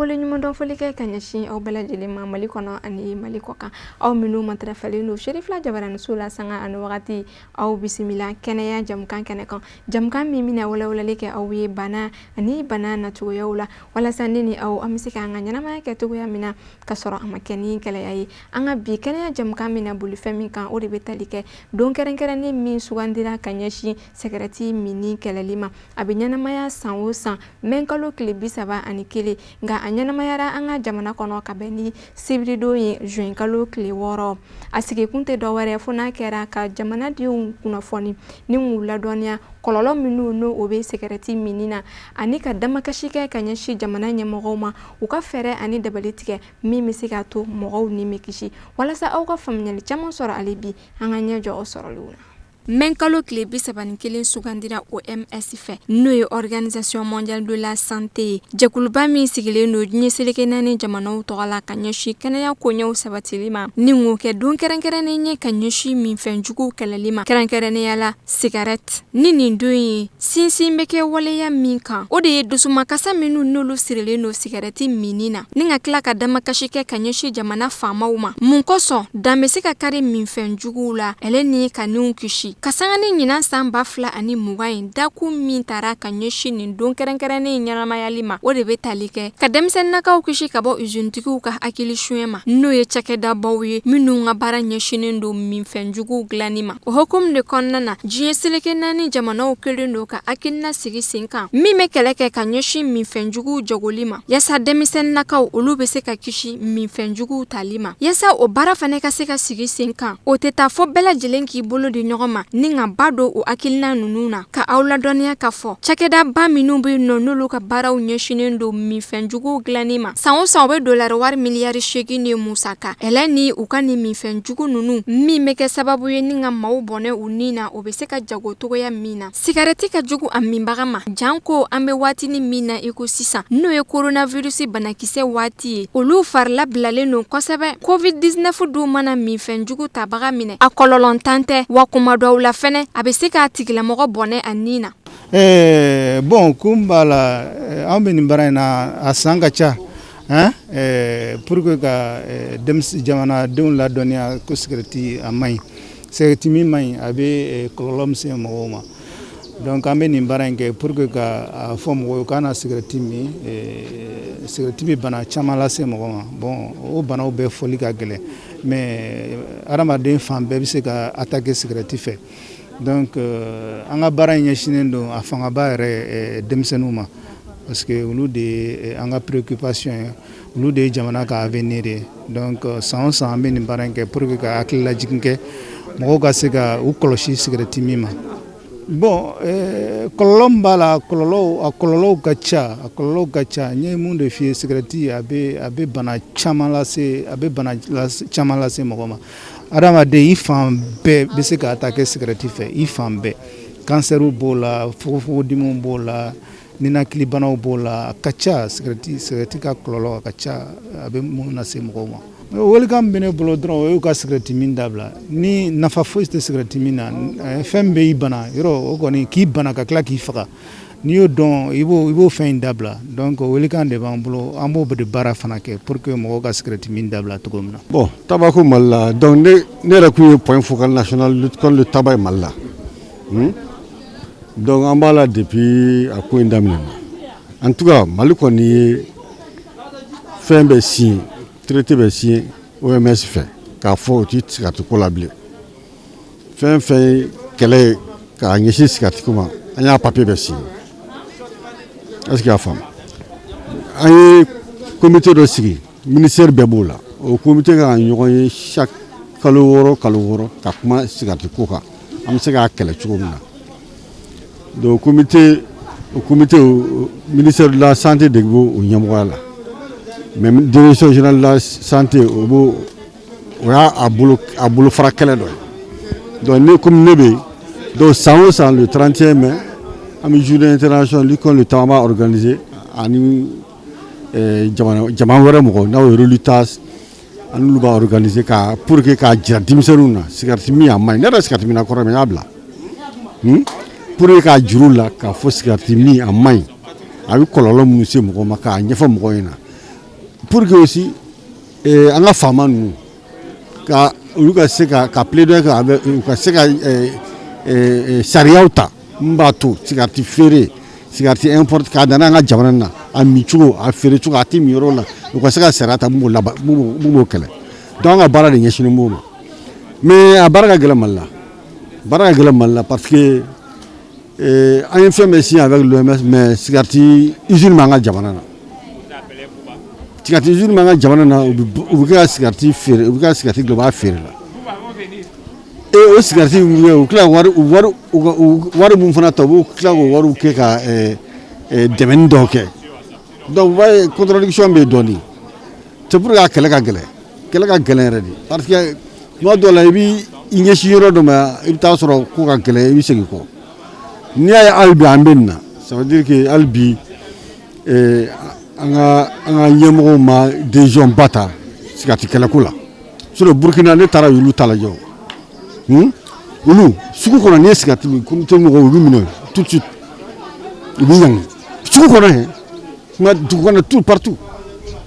wala ñu mëndon fa liggéey kañ ci aw bela jeli ma mali kono ani mali ko kan aw minu matra fali no Sherif la jabaran sula sanga an wakati aw bismillah kene ya jam kan kene kan jam kan mi mina wala leke aw ye bana ani bana na to yawla wala sanini aw amisika nganya na ma ke to ya mina kasoro amakeni kala yayi anga bi kene ya jam kan mina buli femi kan o de betalike don keren keren ni mi sugandira kanyashi sekreti mini kala lima abinyana maya sanwo san menkalo klibi saba ani kile nga anyana mayara anga jamana kono kabeni sibri do ye juin kalo kle woro asige kunte do ware funa kera ka jamana diun kuna foni ni ngula donia kololo minu no obe sekreti minina ani ka dama kashike kanyashi jamana nyamogoma uka fere ani dabalitike mi misika to mogo ni mekishi wala sa au ka famnyali chama sora alibi anga nyajo osoro luna Menkalo Klebi sabani kelen sugandira OMS fait no Organisation mondiale de la santé jakuluba mi sigile no nyeseleke nani jamano togala kanyashi kanaya konyo sabatilima ningo ke don kerenkerene nye kanyashi mi fenjugu kalalima kerenkerene yala cigarette nini ndoyi sinsi mbeke wale ya minka ode dusuma kasa menu nolo sirile no cigarette minina ninga klaka dama kashike kanyashi jamana famauma munkoso damesika kare mi fenjugu la eleni kanu kishi kasangani nyina samba fla ani mugain daku min tara kanyeshi ni don kerenkerene nyarama yalima o de betalike kademsen naka ukishi kabo uzuntiku ka akili shuema no ye chake da bawi minu ngabara nyeshini ndo min fenjugu glanima o hokum de konnana jiyeseleke nani jamana ukele ndo ka akinna sigi sinka mi mekeleke kanyeshi min fenjugu jogolima yasa demisen naka ulu beseka kishi min fenjugu talima yasa o bara fane ka seka sigi sinka o teta fo bela jelenki bolo de nyogoma ninga bado o akilna nununa ka awla donia ka fo chakeda ba minumbu no nulu ka baraw nyeshinendo mi fenjugu glanima sawo sawo dollar war miliyari shegi ni musaka elani ukani mi fenjugu nunu mi meke sababu ye ninga maw bone unina obeseka jago togo ya mina sigareti ka jugu ammimbagama janko ambe wati ni mina ekosisa no ye coronavirus banakise wati olu farla blale no kosabe covid-19 du mana mi fenjugu tabaga mine akololontante wakuma la fene abeseka tigila mogo bone anina bon kumbala ambeni barana asangacha pour que dem jamana don la donia ko security amay security mi may abe kolom se mogoma donc ambeni barange pour que form wo kana security mi bana chamala se mogoma bon o bana be foli ka gele mais arama den fam be se ka attaquer security fait donc anga bara nyeshinendo afanga bare demsenuma parce que ulu de anga préoccupation ulu de jamana ka avenir donc sans ambeni barange pour que akila jikinke mo ga se ga ukoloshi security mima bon kolombala kololo gacha nye munde fi security abe bana chamala se mogoma adama de ifam be se ka attaquer security fe ifam be canceru bola fofo dimon bola nina kilibana bola kacha security ka kololo kacha abe muna se mogoma welcome bene bolo dron o ka security min dabla ni nafa fo de security mina fembe ibana yoro o ni ki bana ka kla ki faka ni yo don ibo fin dabla donc welcome de bambulo ambo be de bara fana ke pour que mo ka security min dabla to gomna bon tabako malla donc ne la ku point focal national lutte contre le tabac malla donc ambala depuis a ko ndamina en tout cas maliko ni fembe si traité be si OMS fait ka fo titre ka to collaborer fin kele ka ngishi sikati kuma anya papier be si est-ce qu'il y a femme ay comité de sigi ministère bebola au comité ka nyoy chaque kalo woro ka kuma sikati ko ka am siga kele chugumna do comité ministère de la santé de go o nyamwala même direction générale de la santé au abulu frakele do donc ne comme nebe do sans le 31 mai ami journée internationale li kon le tabac organisé ani jamana wara mo na relutas anu ba organiser ka pour que ka jira denmisɛnninw na cigarette min a maɲi ne yɛrɛ cigarette min na kɔrɔ mɛ n y'a bila pour que ka juru la k'a fɔ cigarette min a maɲi a bɛ kɔlɔlɔ minnu se mɔgɔ ma k'a ɲɛfɔ mɔgɔw ɲɛna pour que aussi an ka faama ninnu ka olu ka se ka plaidoyer kɛ avec u ka se ka sariyaw ta min b'a to cigarette feere cigarette import k'a dan an ka jamana na a mi cogo a feere cogo a tɛ min yɔrɔ la u ka se ka sariya ta mun b'o kɛlɛ donc an ka baara de ɲɛsinnen b'o ma mais a baara ka gɛlɛn Mali la parce que an ye fɛn bɛɛ signé avec l'OMS mais cigarette usine b'an ka jamana na cigarette usine b'an ka jamana na u bɛ kɛ ka cigarette feere u bɛ kɛ ka cigarette dilan u b'a feere la o cigarette u tila wari mun fana ta u b'u tila k'o wariw kɛ ka dɛmɛni dɔw kɛ donc u b'a ye contradiction bɛ yen dɔɔnin c'est pour que a kɛlɛ ka gɛlɛn yɛrɛ de parce que tuma dɔw la i b'i ɲɛsin yɔrɔ dɔ ma i bɛ taa sɔrɔ ko ka gɛlɛn i bɛ segin kɔ n'i y'a ye hali bi an bɛ nin na ça veut dire que hali bi an ka ɲɛmɔgɔw ma décision ba ta cigarette kɛlɛko la sinon Burkina ne taara olu ta lajɛ olu sugu kɔnɔ n'i ye cigarette min communauté mɔgɔw olu minɛ tout de suite u bɛ ɲangi sugu kɔnɔ yɛrɛ kuma dugu kɔnɔ tout partout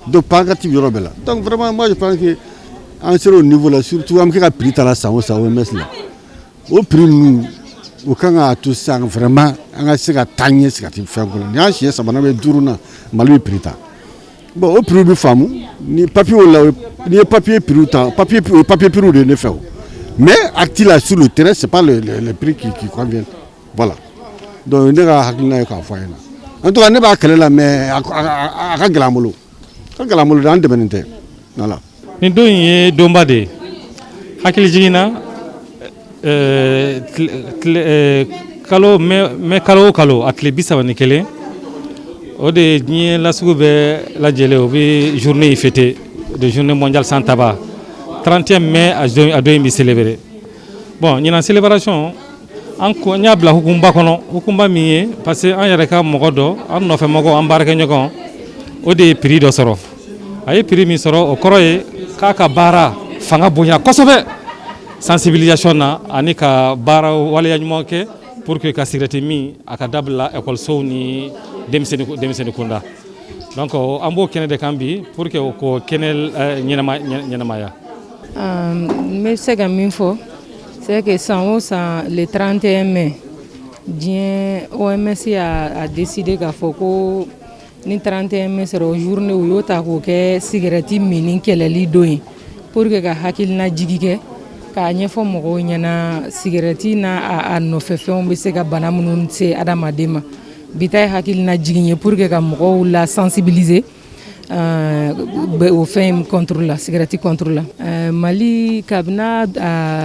donc pancarte yɔrɔ bɛɛ la donc vraiment moi je pense que an sera au niveau là surtout an bɛ kɛ ka prix ta la san o san OMS la o prix ninnu o kan ka to sisan vraiment an ka se ka taa ɲɛ cigarette fɛn ko la ni y'an siɲɛ sabanan bɛ duuru na Mali bɛ prix ta bon o prix bɛ faamu ni papier la n'i ye papier prix ta papier prix de ne fɛ o mais acte là sur le terrain c'est pas le prix qui convient voilà donc ne ka hakilina ye k'a fɔ a ɲɛna en tout cas ne b'a kɛlɛ la mais a ka gɛlɛn an bolo de an dɛmɛnen tɛ voilà. Nin don in ye donba de ye hakili jiginna kalo o kalo a tile 31 o de ye diɲɛ lasugu bɛɛ lajɛlen o bɛ journée fêté de journée mondiale sans tabac 31 mai a don in bɛ célébrer bon ɲinan célébration an y'a bila hukumba kɔnɔ hukumba min ye parce que an yɛrɛ ka mɔgɔ dɔ an nɔfɛ mɔgɔ an baarakɛɲɔgɔn o de ye prix dɔ sɔrɔ a ye prix min sɔrɔ o kɔrɔ ye k'a ka baara fanga bonya kosɛbɛ sensibilisation na ani ka baara waleya ɲuman kɛ pour que ka cigarette min a ka dabila école ni denmisɛnnin kunda donc an b'o kɛnɛ de kan bi pour que ko kɛnɛ ɲɛnamaya. N bɛ se ka min fɔ c'est que san o san le 31 mai diɲɛ OMS a décidé k'a fɔ ko ni 31 mai sera o journée u y'o ta k'o kɛ cigarette minni kɛlɛli don ye pour que ka hakilina jigi kɛ k'a ɲɛfɔ mɔgɔw ɲɛna cigarette n'a a nɔfɛfɛnw bɛ se ka bana minnu se adamaden ma bi ta ye hakilina jigin ye pour que ka mɔgɔw la sensibiliser o fɛn contre la cigarette contre la Mali kabina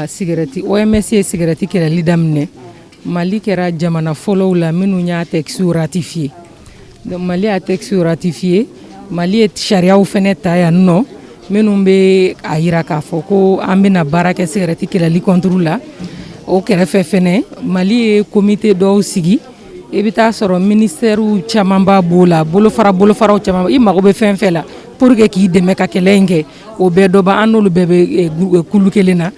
cigarette OMS ye cigarette kɛlɛli daminɛ Mali kɛra jamana fɔlɔw la minnu y'a texte ratifié donc Mali a texte ratifié Mali ye sariyaw fɛnɛ ta yan nɔ minnu bɛ a yira k'a fɔ ko an bɛna baara kɛ cigarette kɛlɛli contre la o kɛrɛfɛ fɛnɛ Mali ye comité dɔw sigi i bɛ taa sɔrɔ ministère caman b'a b'o la bolofaraw caman i mago bɛ fɛn fɛn la pour que k'i dɛmɛ ka kɛlɛ in kɛ o bɛɛ dɔ b'a an n'olu bɛɛ bɛ kulu kelen na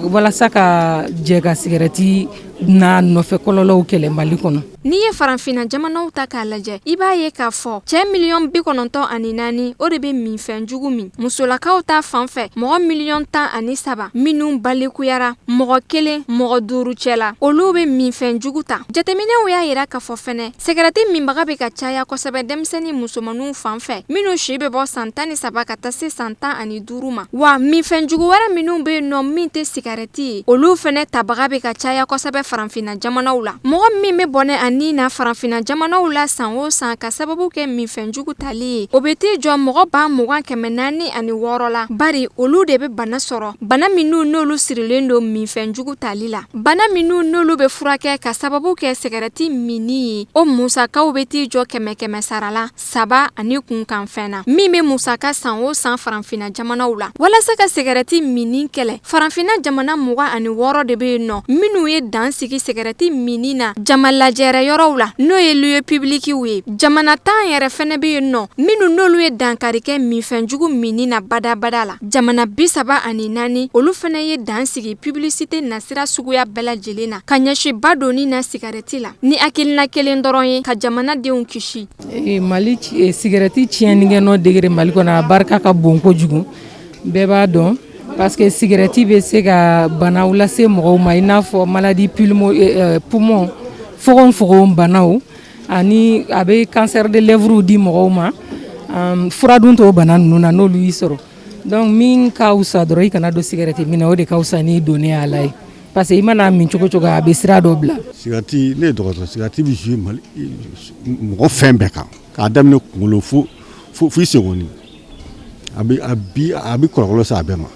walasa ka jɛ ka cigarette n'a nɔfɛ kɔlɔlɔw kɛlɛ Mali kɔnɔ. N'i ye farafinna jamanaw ta k'a lajɛ i b'a ye k'a fɔ cɛ 94,000,000 o de bɛ minfɛn jugu min musolakaw ta fan fɛ mɔgɔ 13,000,000 minnu balikuyara mɔgɔ 1 mɔgɔ 5 cɛ la olu bɛ minfɛn jugu ta jateminɛw y'a yira k'a fɔ fɛnɛ cigarette minbaga bɛ ka caya kosɛbɛ denmisɛnnin musomaninw fan fɛ minnu si bɛ bɔ san 13 ka taa se san 15 ma wa minfɛn jugu wɛrɛ minnu bɛ yen nɔ min tɛ cigarette ye olu fɛnɛ tabaga bɛ ka caya kosɛbɛ farafinna jamanaw la mɔgɔ min bɛ bɔnɛ ani na farafinna jamanaw la san o san ka sababu kɛ minfɛn jugu tali ye o bɛ t'i jɔ mɔgɔ 20,406 la bari olu de bɛ bana sɔrɔ bana minnu n'olu sirilen don minfɛn jugu tali la bana minnu n'olu bɛ furakɛ ka sababu kɛ cigarette minni ye o musakaw bɛ t'i jɔ 100 sara la 3 ani kunkan fɛn na min bɛ musaka san o san farafinna jamanaw la walasa ka cigarette minni kɛlɛ farafinna jamana 26 de bɛ yen nɔ minnu ye dan sigi sigarɛti mini na jama lajɛrɛ yɔrɔw la n'o ye lieu public ye. Jamana tan yɛrɛ fɛnɛ be yen nɔ minnu n'olu ye dankari kɛ minfɛnjugu mini na badabada la. Jamana 34 olu fɛnɛ ye dan sigi publicité nasira suguya bɛɛ lajɛlen na ka ɲɛsi ba doni na sigarɛti la ni hakilina kelen dɔrɔn ye ka jamana denw kisi. Mali sigarɛti tiɲɛnikɛ nɔ degere Mali kɔnɔ a barika ka bon kojugu bɛɛ b'a dɔn parce que sigarɛti bɛ se ka banaw lase mɔgɔw ma i n'a fɔ maladie poumon fogon banaw ani a bɛ cancer de lèvres di mɔgɔw ma fura dun t'o bana ninnu na n'olu y'i sɔrɔ donc min ka wusa dɔrɔn i kana don sigarɛti min na o de ka wusa n'i donnen a la ye parce que i mana min cogo cogo a bɛ sira dɔ bila. Sigarɛti ne ye dɔgɔtɔrɔ sigarɛti bɛ jouer Mali mɔgɔ fɛn bɛɛ kan k'a daminɛ kunkolo fo i senkɔnni a bɛ kɔlɔlɔ se a bɛɛ ma.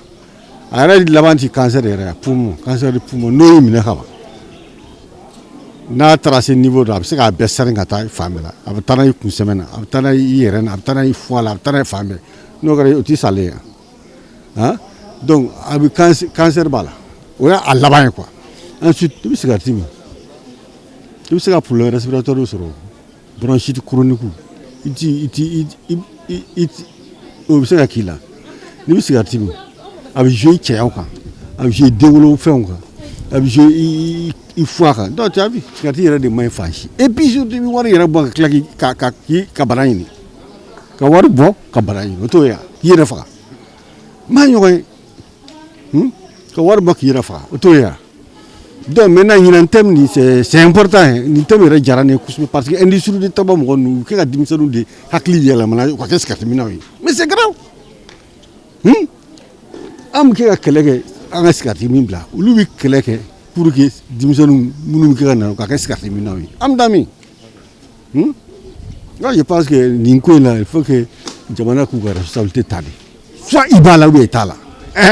A yɛrɛ laban ti cancer yɛrɛ cancer de poumon n'o y'i minɛ ka ban n'a taara se niveau dɔ a bɛ se k'a bɛɛ sɛrin ka taa fan bɛɛ la a bɛ taa n'a ye kunsɛmɛ na a bɛ taa n'a ye i yɛrɛ na a bɛ taa n'a ye foie la a bɛ taa n'a ye fan bɛɛ n'o kɛra o t'i salen ye donc a bɛ cancer b'a la o y'a laban ye quoi ensuite i bɛ sigarɛti min i bɛ se ka problème respiratoire sɔrɔ bronchite chronique o bɛ se ka k'i la n'i bɛ sigarɛti min a bɛ jouer cɛyaw kan a bɛ jouer denwolo fɛnw kan a bɛ jouer i foie kan donc tu as vu sigarɛti yɛrɛ de man ɲi fan si et puis surtout i bɛ wari yɛrɛ bɔ ka tila ka bana ɲini ka wari bɔ ka bana ɲini o t'o ye k'i yɛrɛ faga maa ɲɔgɔn ye ka wari bɔ k'i yɛrɛ faga o t'o ye donc maintenant ɲinan thème nin c'est important nin thème yɛrɛ diyara ne ye kosɛbɛ parce que industrie de tabac mɔgɔ ninnu u kɛ ka denmisɛnninw de hakili yɛlɛmana u ka kɛ sigarɛti minnaw ye mais c'est grave an bɛ kɛ ka kɛlɛ kɛ an ka sigarɛti min bila olu bɛ kɛlɛ kɛ pour que denmisɛnninw minnu bɛ kɛ ka na u ka kɛ sigarɛti minnaw ye an bɛ taa min je pense que nin ko in na il faut que jamana k'u ka responsabilité ta de soit i b'a la ou bien i t'a la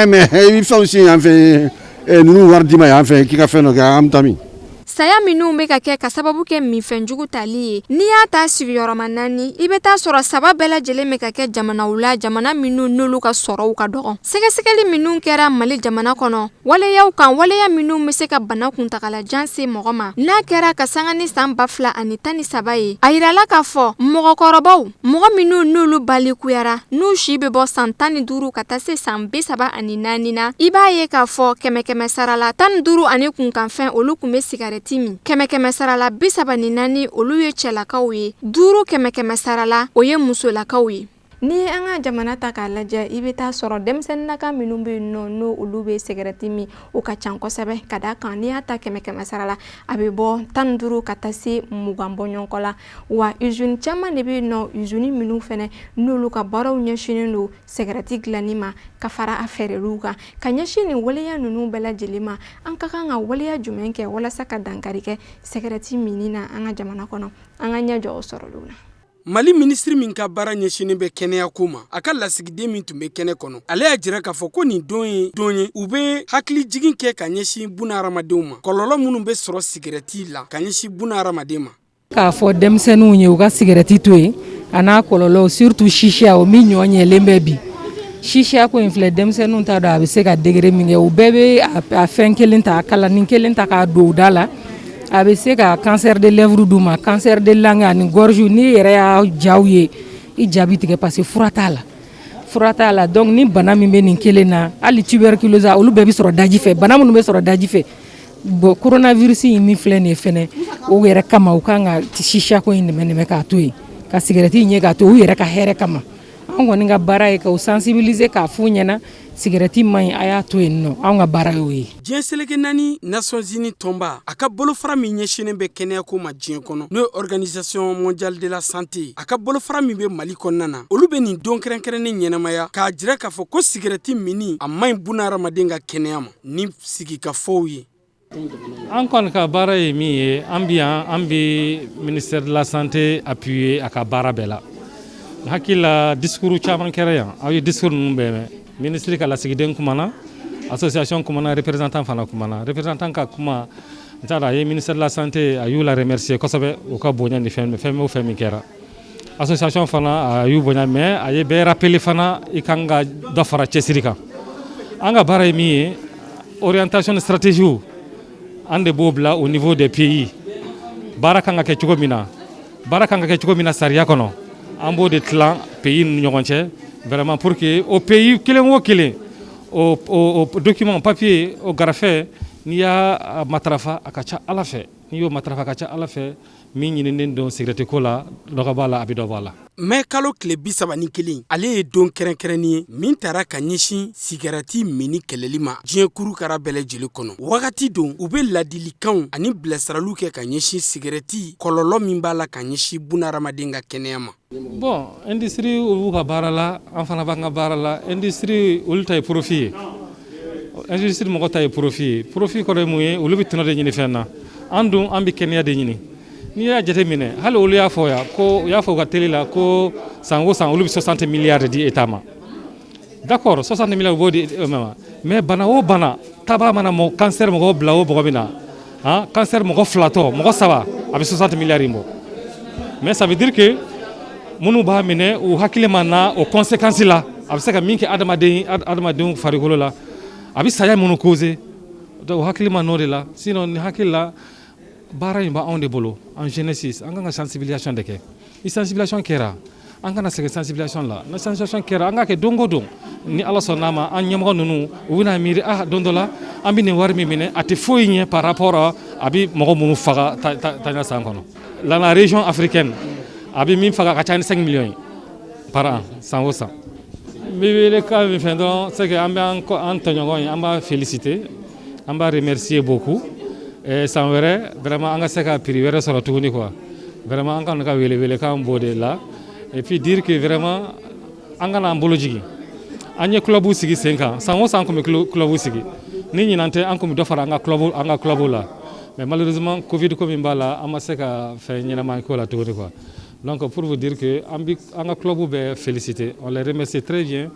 mais i bɛ fɛnw si yan fɛ ninnu wari d'i ma yan fɛ k'i ka fɛn dɔ kɛ an bɛ taa min. Saya minnu bɛ ka kɛ ka sababu kɛ minfɛnjugu tali ye n'i y'a ta sigiyɔrɔma 4 i bɛ taa sɔrɔ 3 bɛɛ lajɛlen bɛ ka kɛ jamanaw la jamana minnu n'olu ka sɔrɔw ka dɔgɔ. Sɛgɛsɛgɛli minnu kɛra Mali jamana kɔnɔ waleyaw kan waleya minnu bɛ se ka bana kuntagalajan se mɔgɔ ma n'a kɛra ka sanga ni san 2013 ye a yirala k'a fɔ mɔgɔkɔrɔbaw mɔgɔ minnu n'olu balikuyara n'u si bɛ bɔ san 15 ka taa se san 34 na i b'a ye k'a fɔ kɛmɛ sara la 15 ani kunkanfɛn olu kun bɛ sigarɛti kɛmɛ sarala 34 olu ye cɛlakaw ye 5 sarala o ye musolakaw ye. Ni an ka jamana ta k'a lajɛ i bɛ taa sɔrɔ denmisɛnninaka minnu bɛ yen nɔ n'o olu bɛ sigarɛti min o ka ca kosɛbɛ ka d'a kan n'i y'a ta 100 sara la a bɛ bɔ 15 ka taa se 20 bɔɲɔgɔnkɔ la wa usine caman de bɛ yen nɔ usine minnu fɛnɛ n'olu ka baaraw ɲɛsinnen don sigarɛti dilanni ma ka fara a fɛɛrɛliw kan ka ɲɛsin nin waleya ninnu bɛɛ lajɛlen ma an ka kan ka waleya jumɛn kɛ walasa ka dankari kɛ sigarɛti minni na an ka jamana kɔnɔ an ka ɲɛ jɔ o sɔrɔliw la. Mali ministre min ka baara ɲɛsinnen bɛ kɛnɛya ko ma a ka lasigiden min tun bɛ kɛnɛ kɔnɔ ale y'a jira k'a fɔ ko nin don ye u bɛ hakili jigin kɛ ka ɲɛsin buna hadamadenw ma kɔlɔlɔ minnu bɛ sɔrɔ sigarɛti la ka ɲɛsin buna hadamaden ma k'a fɔ denmisɛnninw ye u ka sigarɛti to yen a n'a kɔlɔlɔ surtout shisha o min ɲɔɲɛlen bɛ bi shisha ko in filɛ denmisɛnninw t'a dɔn a bɛ se ka degré min kɛ u bɛɛ bɛ a fɛn kelen ta a kalanin kelen ta k'a don u da la a bɛ se ka cancer de lèvres d'u ma cancer de langue ani gorge ni yɛrɛ y'a jaw ye i jaabi tigɛ parce que fura t'a la donc ni bana min bɛ nin kelen na hali tuberculose olu bɛɛ bɛ sɔrɔ daji fɛ bana minnu bɛ sɔrɔ daji fɛ bon coronavirus in min filɛ nin ye fɛnɛ o yɛrɛ kama u kan ka shisha ko in nɛmɛ k'a to yen ka sigarɛti ɲɛ k'a to u yɛrɛ ka hɛrɛ kama an kɔni ka baara ye k'u sensibiliser k'a f'u ɲɛna sigarɛti man ɲi a y'a to yen nɔ an ka baara y'o ye. Diɲɛ seleke 4 Nations Unies tɔnba a ka bolofara min ɲɛsinnen bɛ kɛnɛyako ma diɲɛ kɔnɔ n'o ye Organisation mondiale de la santé a ka bolofara min bɛ Mali kɔnɔna na olu bɛ nin don kɛrɛnkɛrɛnnen ɲɛnamaya k'a jira k'a fɔ ko sigarɛti minni a man ɲi buna hadamaden ka kɛnɛya ma ni sigikafɔw ye. An kɔni ka baara ye min ye an bɛ ministère de la santé appuyer a ka baara bɛɛ la hakili la discours caman kɛra yan aw ye discours ninnu bɛɛ mɛn ministre ka lasigiden kumana association kumana représentant fana kumana représentant ka kuma n t'a dɔn a ye ministère de la santé a y'u la remercier kosɛbɛ u ka bonya ni fɛn o fɛn min kɛra association fana a y'u bonya mais a ye bɛɛ rappeler fana i kan ka dɔ fara cɛsiri kan an ka baara ye min ye orientation stratégie ande bobla au niveau des pays barakanga ke chugomina barakanga ke chugomina sariya kono ambo de clan pays ñogonche vraiment pour que au pays kelen au document papier au graphe ni ya matrafa akacha alafe ni yo matrafa akacha alafe min ñinen don sécurité ko la doga bala abido bala mais kalo tile 31 ale ye don kɛrɛnkɛrɛnni ye min tara ka ɲɛsin sigarati mini kɛlɛli ma diɲɛ kurukara bɛɛ lajɛlen kɔnɔ wagati don u be ladilikanw ani bilasiraliw kɛ ka ɲɛsin sigarati kɔlɔlɔ min b'a la ka ɲɛsin bunahadamaden ka kɛnɛya ma. Bon industrie olu ka baara la an fana b'an ka baara la industrie olu ta ye profit ye industrie mɔgɔ ta ye profit kɔrɔ ye mun ye olu bɛ tɔnɔ de ɲini fɛn na an dun an bɛ kɛnɛya de ɲini n'i y'a jateminɛ hali olu y'a fɔ yan ko u y'a fɔ u ka télé la ko san o san olu bɛ 60 milliards di état ma d'accord 60 milliards u b'o di ma mais bana o bana taba mana mɔgɔ cancer mɔgɔ bila o bɔgɔ min na cancer mɔgɔ filatɔ mɔgɔ saba a bɛ 60 milliards in bɔ mais ça veut dire que minnu b'a minɛ u hakili ma na o conséquence la a bɛ se ka min kɛ adamadenw farikolo la a bɛ saya minnu causer donc u hakili ma n'o de la sinon ni hakili la baara in b'anw de bolo en jeunesse an kan ka sensibilisation de kɛ ni sensibilisation kɛra an kana sɛgɛn sensibilisation la ni sensibilisation kɛra an ka kɛ don o don ni ala sɔnn'a ma an ɲɛmɔgɔ ninnu u bɛna miiri don dɔ la an bɛ nin wari min minɛ a tɛ foyi ɲɛ par rapport a bɛ mɔgɔ minnu faga taɲa san kɔnɔ dans la région africaine a bɛ min faga ka ca ni 5 millions par an san o san n bɛ wele kan min fɛn dɔrɔn c'est que an bɛ an tɔɲɔgɔn ye an b'a féliciter an b'a remercier beaucoup san wɛrɛ vraiment an ka se ka prix wɛrɛ sɔrɔ tuguni quoi vraiment an ka ka wele kan b'o de la et puis dire que vraiment an kana an bolo jigin an ye club sigi sen kan san o san an kun bɛ club sigi ni ɲinan tɛ an kun bɛ dɔ fara an ka club la mais malheureusement covid ko min b'a la an ma se ka fɛn ɲɛnama k'o la tuguni quoi donc pour vous dire que an ka club bɛ féliciter on les remercie très bien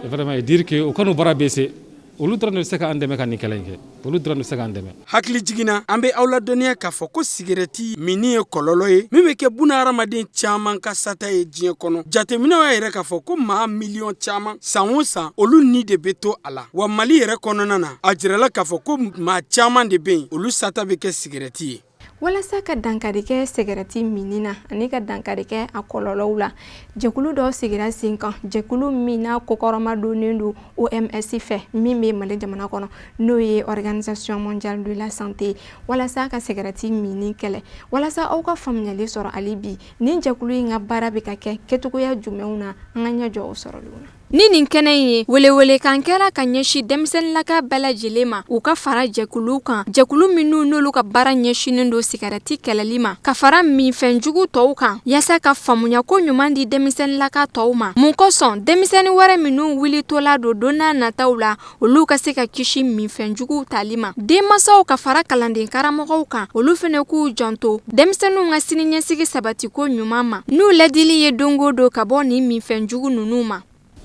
et vraiment et dire que o kanu bara baisser olu dɔrɔn de bɛ se ka an dɛmɛ ka nin kɛlɛ in kɛ olu dɔrɔn de bɛ se k'an dɛmɛ. hakili jiginna an bɛ aw ladɔnniya k'a fɔ ko sigɛrɛti minni ye kɔlɔlɔ ye min bɛ kɛ bunahadamaden caman ka sata ye diɲɛ kɔnɔ jateminɛw y'a yɛrɛ k'a fɔ ko maa miliyɔn caman san o san olu ni de bɛ to a la wa mali yɛrɛ kɔnɔna na a jirala k'a fɔ ko maa caman de bɛ yen olu sata bɛ kɛ sigɛrɛti ye. walasa ka dankari kɛ sigarati minni na ani ka dankari kɛ a kɔlɔlɔw la jɛkulu dɔ sigira sen kan jɛkulu min n'a kokɔrɔma donnen don OMS fɛ min bɛ Mali jamana kɔnɔ n'o ye Organisation mondiale de la santé walasa ka sigarati minni kɛlɛ walasa aw ka faamuyali sɔrɔ hali bi nin jɛkulu in ka baara bɛ ka kɛ kɛcogoya jumɛnw na an ka ɲɛjɔ o sɔrɔli na. Ni nin kɛnɛ ye welewele kan kɛra ka ɲɛsin denmisɛnninlaka bɛɛ lajɛlen ma u ka fara jɛkulu kan jɛkulu minnu n'olu ka baara ɲɛsinen don sigarati kɛlɛli ma ka fara minfɛnjugu tɔw kan yaasa ka faamuya ko ɲuman di denmisɛnninlaka tɔw ma mun kosɔn denmisɛnnin wɛrɛ minnu wulitola don don n'a nataw la olu ka se ka kisi minfɛnjuguw tali ma denmansaw ka fara kalanden karamɔgɔw kan olu fɛnɛ k'u janto denmisɛnninw ka siniɲɛsigi sabatiko ɲuman ma n'u ladili ye don o don ka bɔ nin minfɛnjugu ninnu ma.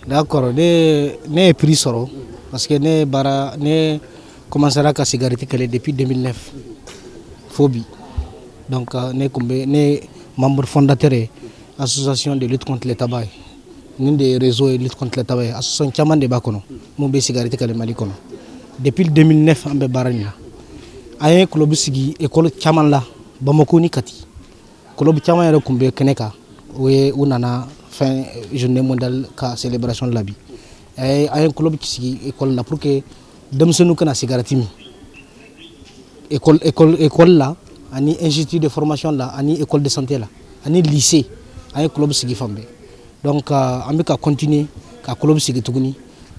D'accord, ne ye prix sɔrɔ parce que ne commencera ka cigarette kɛlɛ depuis 2009 fo bi donc ne membre fondateur ye association de lutte contre le tabac ni de réseau de lutte contre le tabac association caman de b'a kɔnɔ mun bɛ cigarette kɛlɛ Mali kɔnɔ depuis 2009 an bɛ baara nin na an ye club sigi école caman la Bamako ni Kati club caman yɛrɛ kun bɛ kɛnɛ kan u nana fin journée mondiale ka célébration de la bi a un club sigi école la pour que denmisɛnninw kana cigarette min école la ani institut de formation la ani école de santé la ani lycée a un club sigi fan bɛɛ donc an bɛ ka continuer ka club sigi tuguni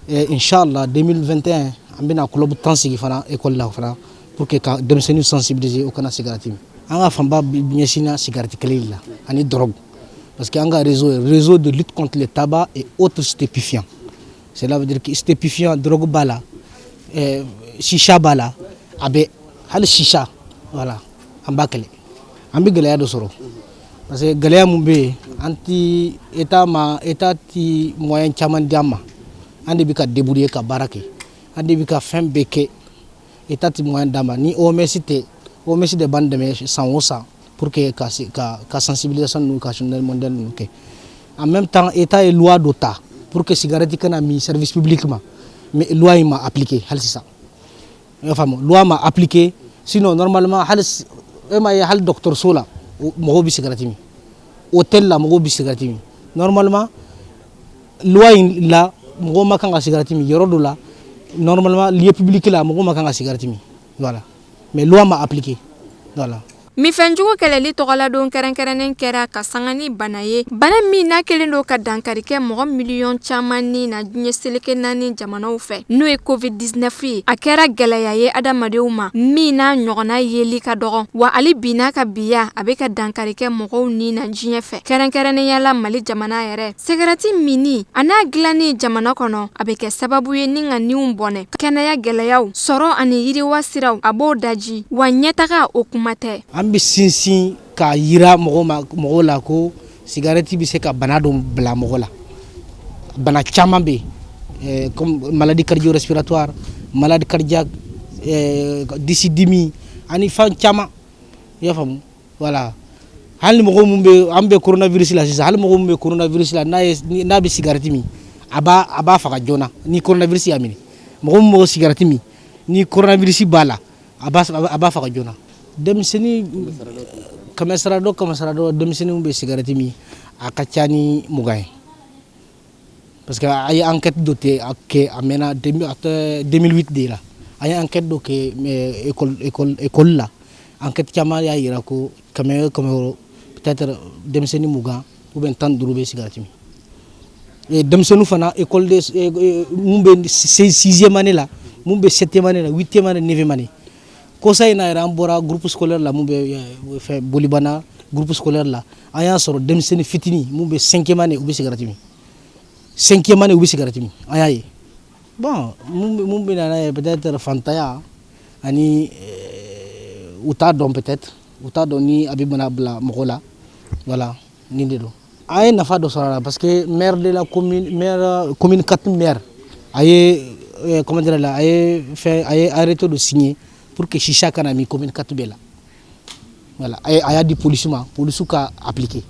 inchallah 2021 an bɛna club 10 sigi fana école la fana pour que ka denmisɛnninw sensibiliser u kana cigarette min an ka fanba ɲɛsinna cigarette kɛlɛli la ani drogue. Parce qu'il y a un réseau de lutte contre le tabac et autres stupéfiants. Cela veut dire que stupéfiants, drogue bala, chicha bala, abe, hal chicha, voilà, en bas kele. En bas galère de soro. Parce que galère mumbe, anti état ti moyen chaman diama, andi bika débrouiller ka barake, andi bika fin beke, état ti moyen dama ni OMS de bande de sans osa. Pour que la sensibilisation éducationnelle mondiale nous fait. En même temps, l'État est loi d'OTA pour que les cigarettes soient mis service publiquement. Mais la loi m'a appliqué, c'est ça. Enfin, la loi m'a appliqué, sinon normalement hal docteur sola mo bi cigarette mi hôtel la mo bi cigarette mi normalement loi la mo ma kan cigarette mi yoro do la normalement lieu public la mo ma kan cigarette mi voilà mais loi m'a appliqué voilà. Mi fɛnjugu kɛlɛli tɔgɔladon kɛrɛnkɛrɛnnen kɛra ka sanga ni bana ye bana min n'a kelen do ka dankari kɛ mɔgɔ miliyɔn caman ni na diɲɛ seleke naani jamanaw fɛ n'o ye covid-19 ye a kɛra gɛlɛya ye adamadenw ma min n'a ɲɔgɔnna yeli ka dɔgɔ wa ali bi n'a ka biya a bɛ ka dankari kɛ mɔgɔw ni na diɲɛ fɛ kɛrɛnkɛrɛnnenya la Mali jamana yɛrɛ sigarati mini a n'a dilanni jamana kɔnɔ a bɛ kɛ sababu ye ni ka niw bɔnɛ kɛnɛya gɛlɛyaw sɔrɔ ani yiriwa siraw a b'o daji wa ɲɛtaga o kuma tɛ. An bɛ sinsin ka yira mɔgɔw la ko cigarette bɛ se ka bana dɔ bila mɔgɔ la bana caman bɛ yen comme maladie cardio-respiratoire maladie cardiaque disidimi ani fɛn caman i y'a faamu voilà hali mɔgɔ mun bɛ an bɛ coronavirus la sisan hali mɔgɔ mun bɛ coronavirus la n'a bɛ cigarette min a b'a faga joona ni coronavirus y'a minɛ mɔgɔ mun bɛ cigarette min ni coronavirus b'a la a b'a faga joona. Denmisɛnnin kɛmɛ sara dɔ denmisɛnninw bɛ cigarette min a ka ca ni 20 ye parce que a ye enquête dɔ kɛ a mɛnna 2008 de la a ye enquête dɔ kɛ école la enquête caman y'a yira ko kɛmɛ peut-être denmisɛnnin 20 ou bien 15 bɛ cigarette min denmisɛnninw fana école mun bɛ 6e année la mun bɛ 7e année la 8e année 9e année kosa ina yɛrɛ an bɔra groupe scolaire la mun bɛ bolibana groupe scolaire la an y'a sɔrɔ denmisɛnnin fitini mun bɛ 5e année u bɛ cigarette min 5e année u bɛ cigarette min an y'a ye bon mun bɛ na ye peut-être fantanya ani u t'a dɔn peut-être u t'a dɔn ni a bɛ bana bila mɔgɔ la voilà nin de don an ye nafa dɔ sɔrɔ a la parce que maire de la commune 4 maire a ye comment dire la a ye arrêté de signer pour que chicha kana mi commune 4 bela voilà a y'a di police ka appliquer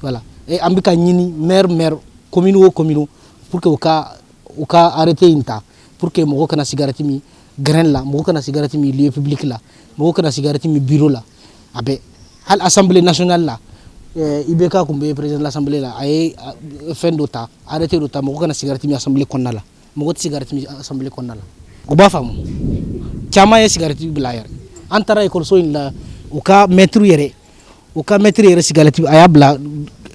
voilà et an bɛ ka ɲini maire commune o commune pour que u ka arrêté in ta pour que mɔgɔ kana cigarette mi graine la mɔgɔ kana cigarette mi lieu public la mɔgɔ kana cigarette mi bureau la a bɛ hali assemblée nationale la IBK kun bɛ président de l'assemblée la a ye fɛn dɔ ta arrêté dɔ ta mɔgɔ kana cigarette mi assemblée kɔnɔna la mɔgɔ tɛ cigarette mi assemblée kɔnɔna la u b'a faamu caman ye cigarette bila yɛrɛ an taara école in la u ka maître yɛrɛ cigarette a y'a bila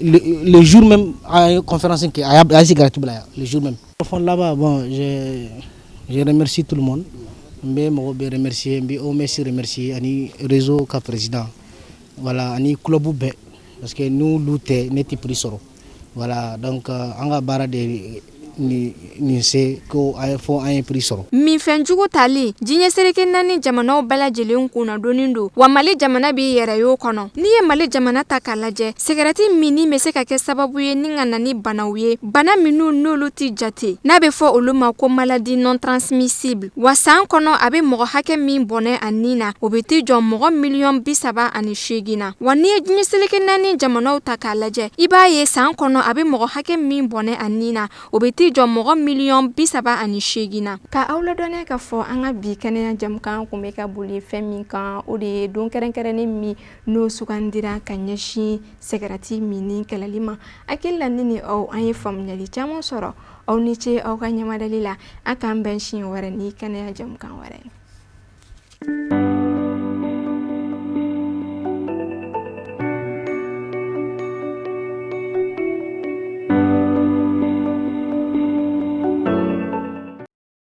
le jour même a ye conférence kɛ a y'a cigarette bila le jour même. Fond là-bas bon je remercie tout le monde n bɛ mɔgɔ bɛɛ remercier n bɛ OMS remercier ani réseau ka président voilà ani club bɛɛ parce que n'olu tɛ ne tɛ prix sɔrɔ voilà donc an ka baara de ni se ko a fɔ an ye prix sɔrɔ. Min fɛnjugu tali diɲɛ seleke naani jamanaw bɛɛ lajɛlen kunna donnen don wa Mali jamana b'i yɛrɛ y'o kɔnɔ n'i ye Mali jamana ta k'a lajɛ sigarati minni bɛ se ka kɛ sababu ye ni ka na ni banaw ye bana minnu n'olu tɛ jate n'a bɛ fɔ olu ma ko maladie non transmissible wa san kɔnɔ a bɛ mɔgɔ hakɛ min bɔnɛ a nin na o bɛ t'i jɔ mɔgɔ miliyɔn 38 na wa n'i ye diɲɛ seleke naani jamanaw ta k'a lajɛ i b'a ye san kɔnɔ a bɛ mɔgɔ hakɛ min bɔnɛ a nin na o bɛ t'i jɔ mɔgɔ miliyɔn 38 na ka aw ladɔnya ka fɔ an ka bi kɛnɛya jamukan kun bɛ ka boli fɛn min kan o de ye don kɛrɛnkɛrɛnnen min n'o sugandira ka ɲɛsin sigarati minni kɛlɛli ma hakili la ne ni aw an ye faamuyali caman sɔrɔ aw ni ce aw ka ɲamadali la a k'an bɛn siɲɛ wɛrɛ ni kɛnɛya jamukan wɛrɛ